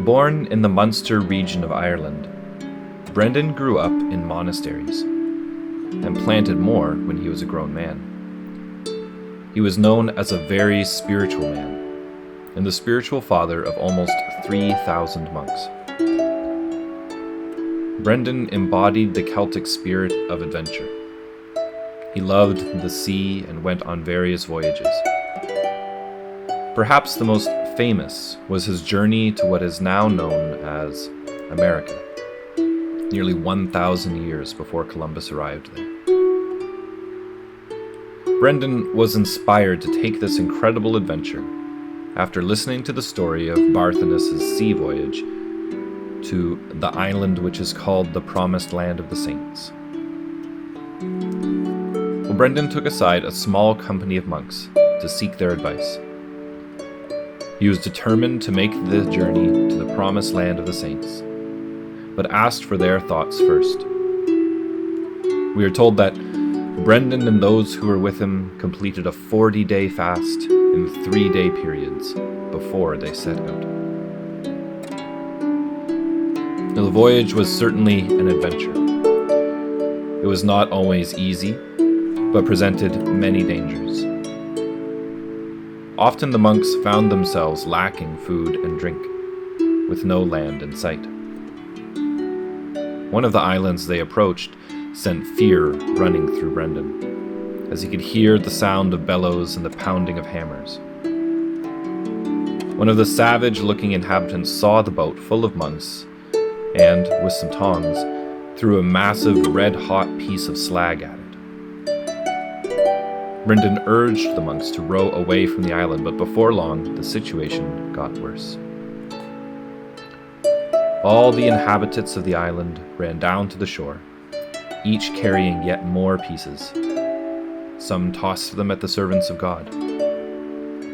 Born in the Munster region of Ireland, Brendan grew up in monasteries and planted more when he was a grown man. He was known as a very spiritual man and the spiritual father of almost 3,000 monks. Brendan embodied the Celtic spirit of adventure. He loved the sea and went on various voyages. Perhaps the most famous was his journey to what is now known as America, nearly 1,000 years before Columbus arrived there. Brendan was inspired to take this incredible adventure after listening to the story of Barthanus' sea voyage to the island which is called the Promised Land of the Saints. Well, Brendan took aside a small company of monks to seek their advice. He was determined to make the journey to the Promised Land of the Saints, but asked for their thoughts first. We are told that Brendan and those who were with him completed a 40-day fast in 3-day periods before they set out. Now, the voyage was certainly an adventure. It was not always easy, but presented many dangers. Often the monks found themselves lacking food and drink, with no land in sight. One of the islands they approached sent fear running through Brendan, as he could hear the sound of bellows and the pounding of hammers. One of the savage-looking inhabitants saw the boat full of monks, and, with some tongs, threw a massive red-hot piece of slag at it. Brendan urged the monks to row away from the island, but before long, the situation got worse. All the inhabitants of the island ran down to the shore, each carrying yet more pieces. Some tossed them at the servants of God.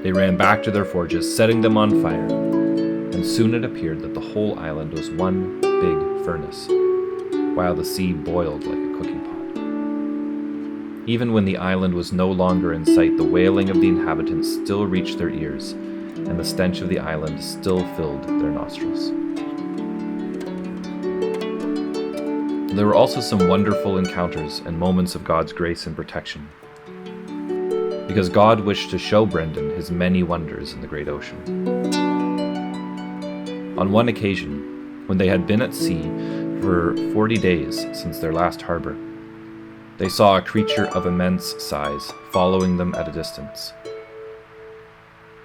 They ran back to their forges, setting them on fire, and soon it appeared that the whole island was one big furnace, while the sea boiled like a cooking pot. Even when the island was no longer in sight, the wailing of the inhabitants still reached their ears, and the stench of the island still filled their nostrils. There were also some wonderful encounters and moments of God's grace and protection, because God wished to show Brendan his many wonders in the great ocean. On one occasion, when they had been at sea for 40 days since their last harbor, they saw a creature of immense size following them at a distance.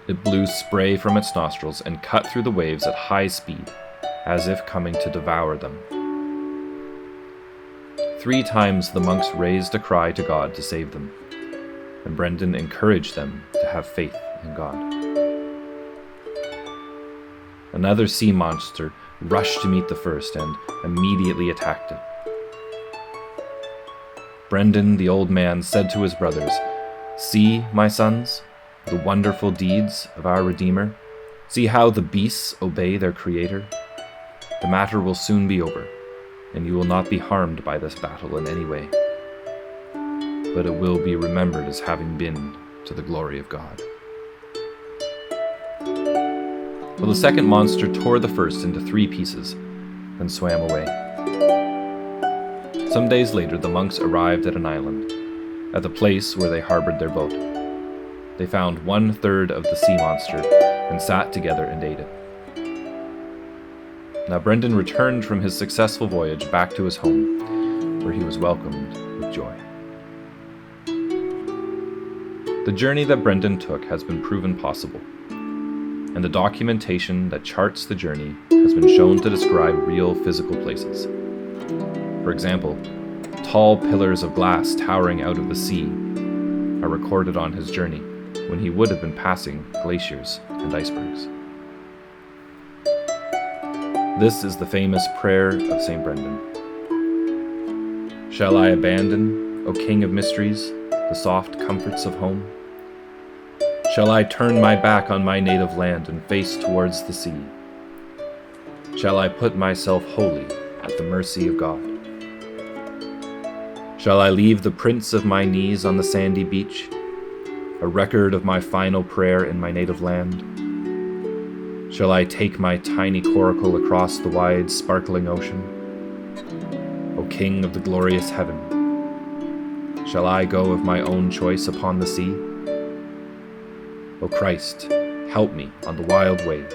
It blew spray from its nostrils and cut through the waves at high speed, as if coming to devour them. 3 times the monks raised a cry to God to save them, and Brendan encouraged them to have faith in God. Another sea monster rushed to meet the first and immediately attacked it. Brendan, the old man, said to his brothers, "See, my sons, the wonderful deeds of our Redeemer. See how the beasts obey their Creator. The matter will soon be over, and you will not be harmed by this battle in any way, but it will be remembered as having been to the glory of God." Well, the second monster tore the first into 3 pieces and swam away. Some days later, the monks arrived at an island, at the place where they harbored their boat. They found 1/3 of the sea monster and sat together and ate it. Now Brendan returned from his successful voyage back to his home, where he was welcomed with joy. The journey that Brendan took has been proven possible, and the documentation that charts the journey has been shown to describe real physical places. For example, tall pillars of glass towering out of the sea are recorded on his journey when he would have been passing glaciers and icebergs. This is the famous prayer of St. Brendan. Shall I abandon, O King of mysteries, the soft comforts of home? Shall I turn my back on my native land and face towards the sea? Shall I put myself wholly at the mercy of God? Shall I leave the prints of my knees on the sandy beach, a record of my final prayer in my native land? Shall I take my tiny coracle across the wide, sparkling ocean? O King of the glorious heaven, shall I go of my own choice upon the sea? O Christ, help me on the wild waves.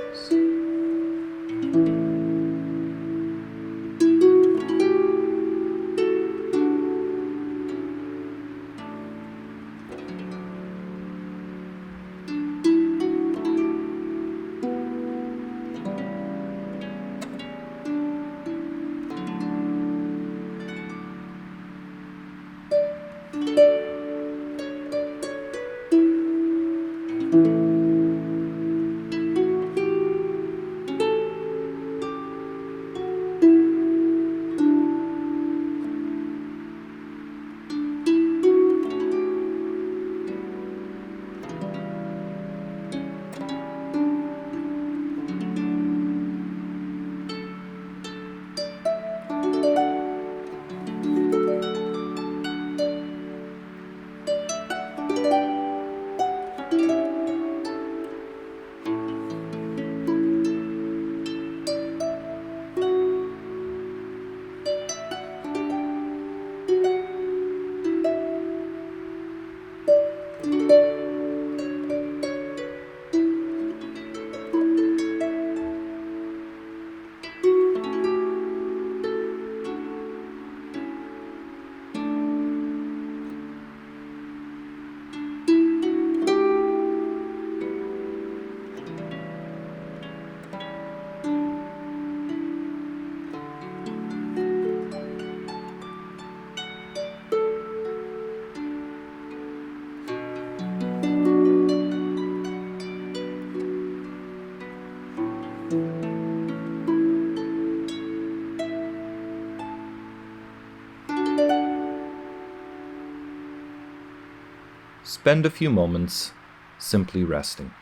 Spend a few moments simply resting.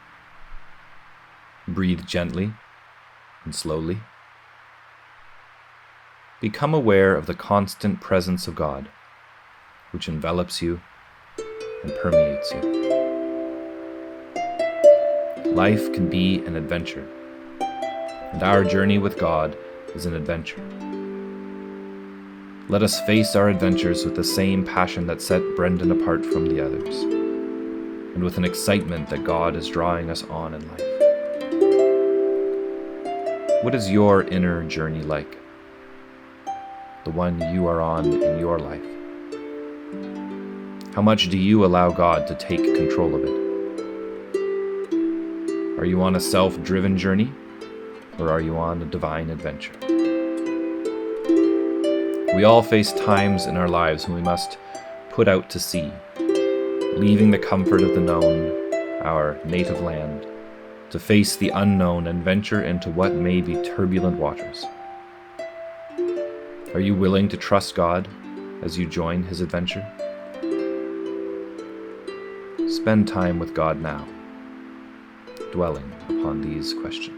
Breathe gently and slowly. Become aware of the constant presence of God, which envelops you and permeates you. Life can be an adventure, and our journey with God is an adventure. Let us face our adventures with the same passion that set Brendan apart from the others, and with an excitement that God is drawing us on in life. What is your inner journey like? The one you are on in your life? How much do you allow God to take control of it? Are you on a self-driven journey, or are you on a divine adventure? We all face times in our lives when we must put out to sea, leaving the comfort of the known, our native land, to face the unknown and venture into what may be turbulent waters. Are you willing to trust God as you join His adventure? Spend time with God now, dwelling upon these questions.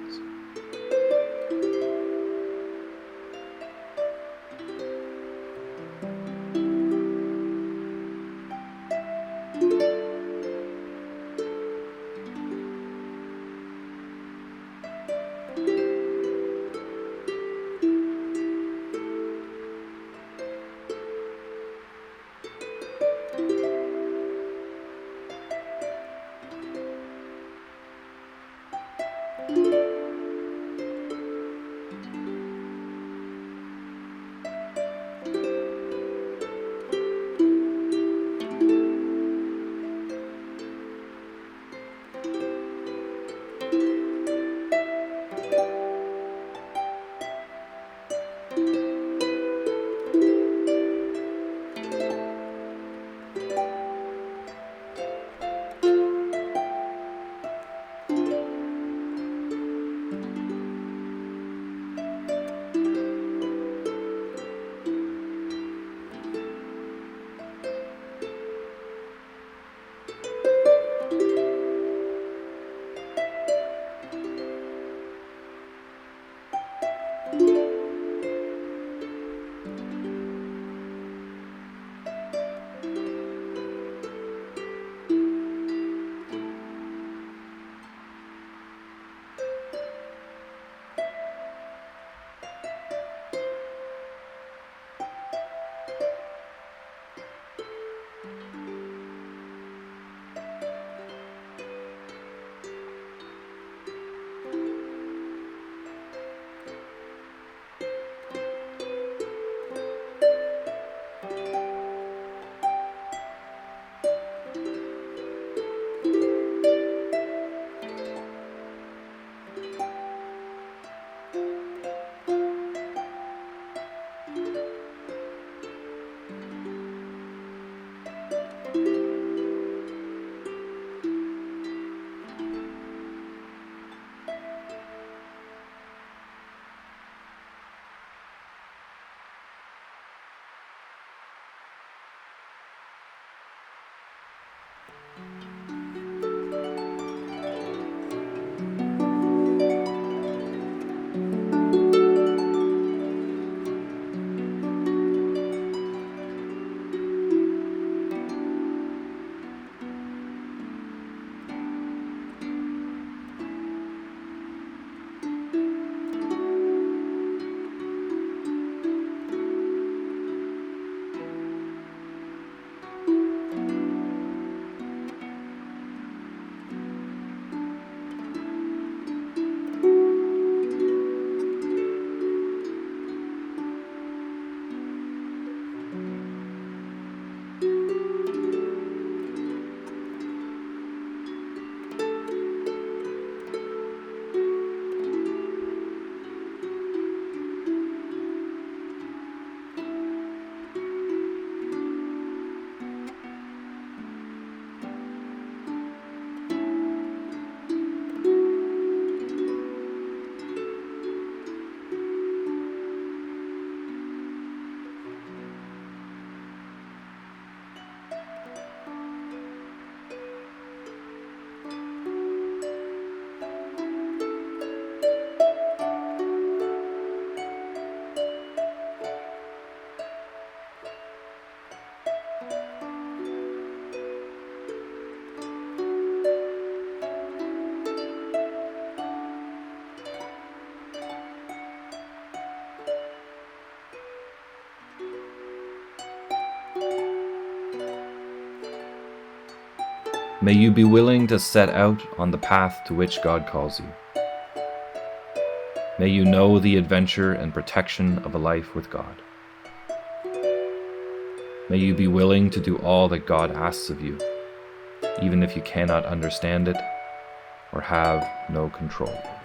May you be willing to set out on the path to which God calls you. May you know the adventure and protection of a life with God. May you be willing to do all that God asks of you, even if you cannot understand it or have no control over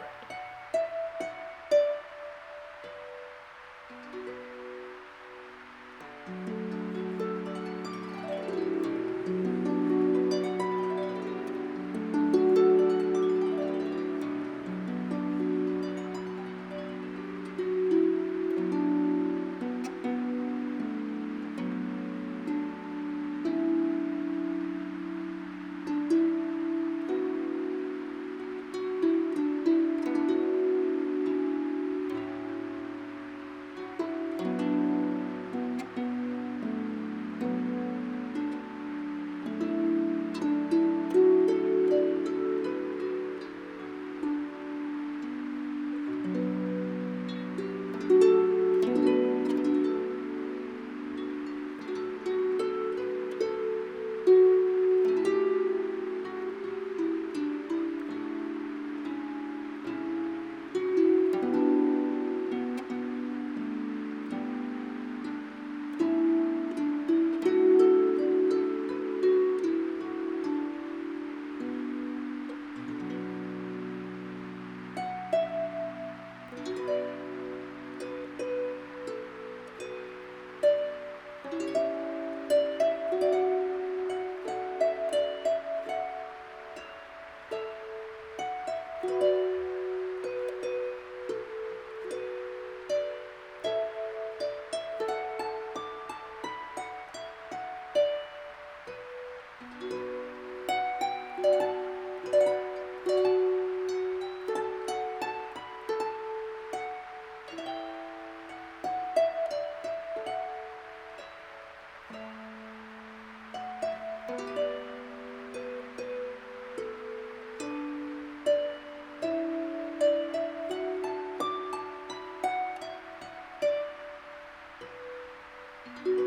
it.